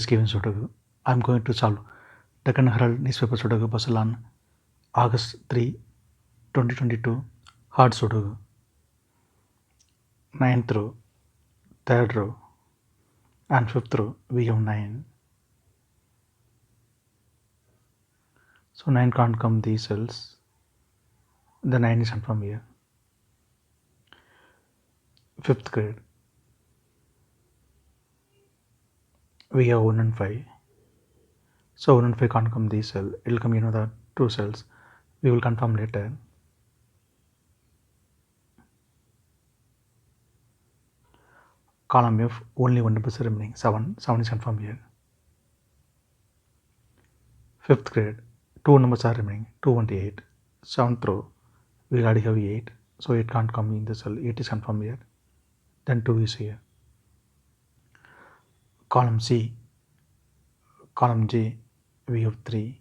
SkVm Sudoku. I'm going to solve Deccan Herald newspaper Sudoku puzzle on August 3, 2022. Hard Sudoku. 9th row, 3rd row, and 5th row we have 9. So 9 can't come these cells. The 9 is from here. 5th grade. We have 1 and 5. So 1 and 5 can't come these cells. It will come the 2 cells. We will confirm later. Column F, only one number remaining. 7. 7 is confirmed here. 5th grade, 2 numbers are remaining. 2 and 8. 7th row, we already have 8. So 8 can't come in the cell. 8 is confirmed here. Then 2 is here. Column C, column J, we have 3.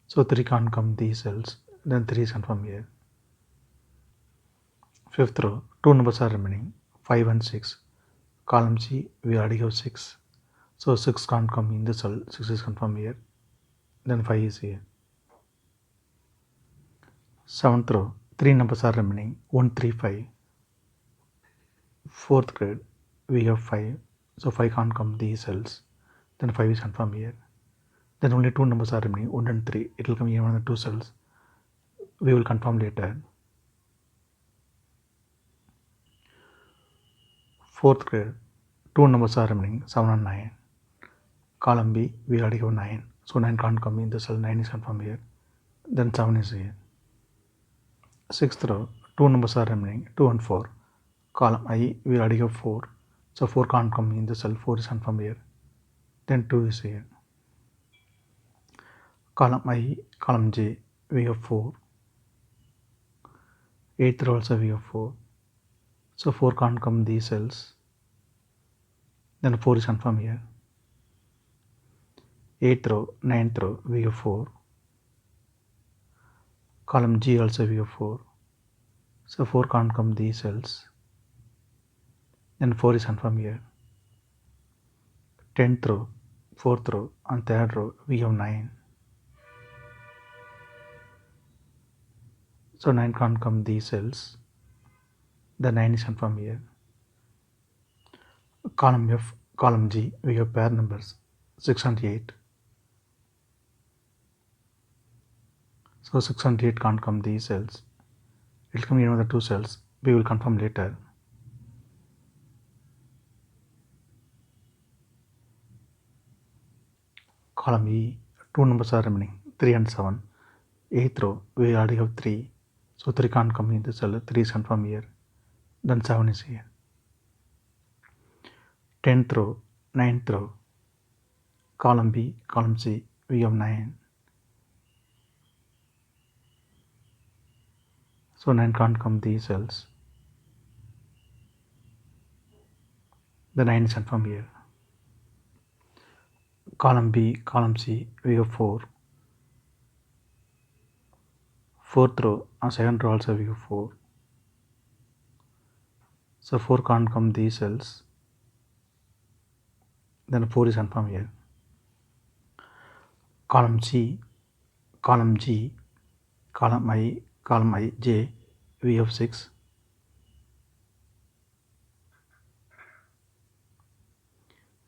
So 3 can't come these cells. Then 3 is confirmed here. 5th row, 2 numbers are remaining. 5 and 6. Column C, we already have 6. So 6 can't come in the cell. 6 is confirmed here. Then 5 is here. 7th row, 3 numbers are remaining. 1, 3, 5. 4th grade, we have 5. So 5 can't come these cells. Then 5 is confirmed here. Then only 2 numbers are remaining. 1 and 3. It will come here on the 2 cells. We will confirm later. 4th grade, 2 numbers are remaining. 7 and 9. Column B, we already have 9. So 9 can't come in the cell. 9 is confirmed here. Then 7 is here. 6th row, 2 numbers are remaining. 2 and 4. Column I, we already have 4. So 4 can't come in the cell. 4 is confirmed here. Then 2 is here. Column I, column J, we have 4. 8th row also we have 4. So 4 can't come these cells. Then 4 is confirmed here. 8th row, 9th row, we have 4. Column G also we have 4. So 4 can't come these cells. Then 4 is confirmed here. 10th row, 4th row, and 3rd row, we have 9. So 9 can't come these cells. The 9 is confirmed here. Column F, column G, we have pair numbers 6 and 8. So 6 and 8 can't come these cells. It will come in the 2 cells. We will confirm later. Column E, 2 numbers are remaining. 3 and 7. 8th row, we already have 3. So 3 can't come in the cell. 3 is confirmed here. Then 7 is here. 10th row, 9th row. Column B, column C, we have 9. So 9 can't come these cells. The 9 is confirmed here. Column B, column C, we have 4. 4th row and 2nd row also we have 4. So 4 can't come these cells. Then 4 is confirmed here. Column C, column G, column I, J, we have 6.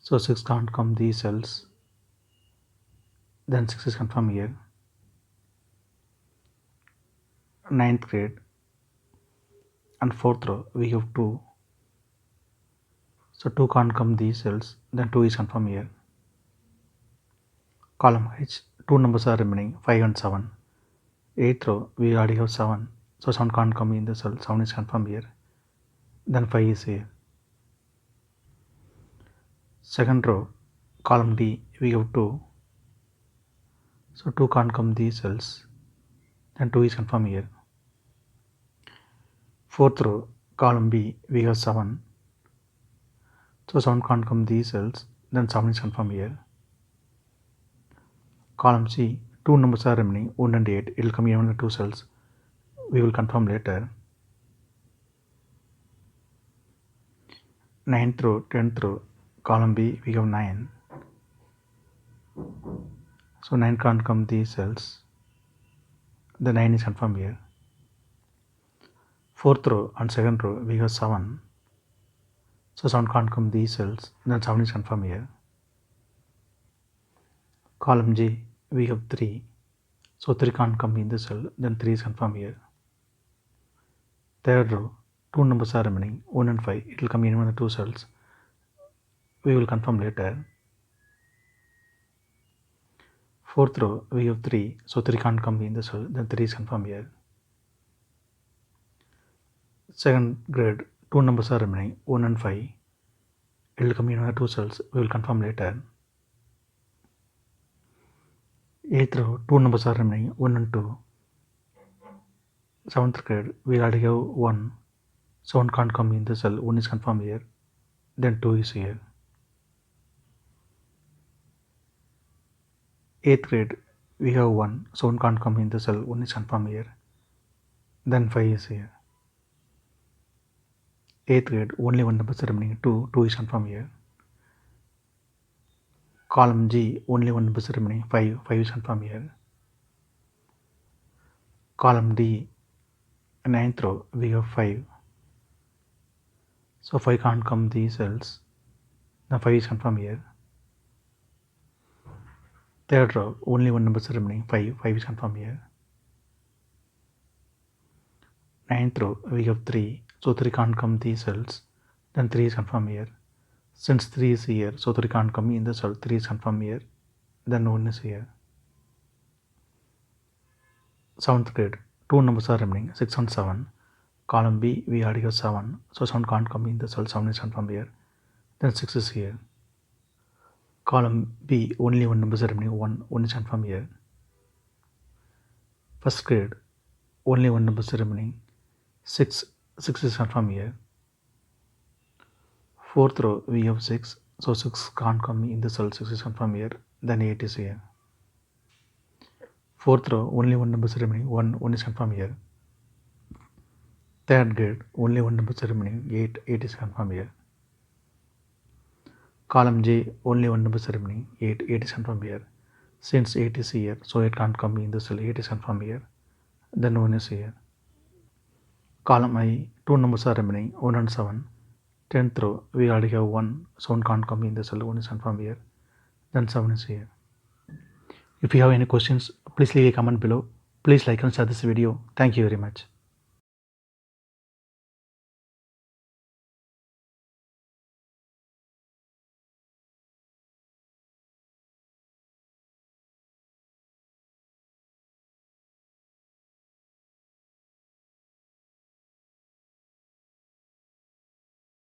So 6 can't come these cells. Then 6 is confirmed here. 9th grade and 4th row, we have 2. So 2 can't come these cells. Then 2 is confirmed here. Column H, 2 numbers are remaining. 5 and 7. 8th row, we already have 7. So 7 can't come in the cell. 7 is confirmed here. Then 5 is here. 2nd row, column D, we have 2. So 2 can't come these cells. Then 2 is confirmed here. 4th row, column B, we have 7. So 7 can't come these cells. Then 7 is confirmed here. Column C, 2 numbers are remaining. 1 and 8. It will come here on the 2 cells. We will confirm later. 9th row, 10th row, Column B, we have 9. So 9 can't come these cells. The 9 is confirmed here. Fourth row and second row, we have 7. So 7 can't come these cells. Then 7 is confirmed here. Column G, we have 3. So 3 can't come in the cell. Then 3 is confirmed here. Third row, 2 numbers are remaining, 1 and 5. It will come in one of the 2 cells. We will confirm later. Fourth row, we have 3. So 3 can't come in the cell. Then 3 is confirmed here. Second grade, 2 numbers are remaining, 1 and 5. It will come in one of the 2 cells. We will confirm later. Eighth row, 2 numbers are remaining, 1 and 2. Seventh grade, we already have 1. So 1 can't come in the cell. 1 is confirmed here. Then 2 is here. Eighth grade, we have 1. So 1 can't come in the cell. 1 is confirmed here. Then 5 is here. Eighth grade, only 1 number is remaining, 2. 2 is confirmed here. Column G, only 1 number is remaining, 5. 5 is confirmed here. Column D, ninth row, we have 5. So 5 can't come these cells. Now 5 is confirmed here. Third row, only 1 number is remaining, 5. 5 is confirmed here. Ninth row, we have 3. So 3 can't come these cells. Then 3 is confirmed here. Since 3 is here, so 3 can't come in the cell. 3 is confirmed here. Then 1 is here. Seventh grade, 2 numbers are remaining, 6 and 7. Column B, we already have 7. So 7 can't come in the cell. 7 is confirmed here. Then 6 is here. Column B, only 1 number is remaining, 1. 1 is confirmed here. First grade, only 1 number is remaining, 6. 6 is confirmed here. Fourth row, we have 6. So 6 can't come in the cell. 6 is confirmed here. Then 8 is here. Fourth row, only 1 number is remaining, 1. 1 is confirmed here. Third grade, only 1 number is remaining, 8. 8 is confirmed here. Column J, only 1 number is remaining, 8. 8 is confirmed here. Since 8 is here, so 8 can't come in the cell. 8 is confirmed here. Then 1 is here. Column I, 2 numbers are remaining, 1 and 7. 10th row, we already have 1. So 1 can't come in the cell. 1 is confirmed here. Then 7 is here. If you have any questions, please leave a comment below. Please like and share this video. Thank you very much.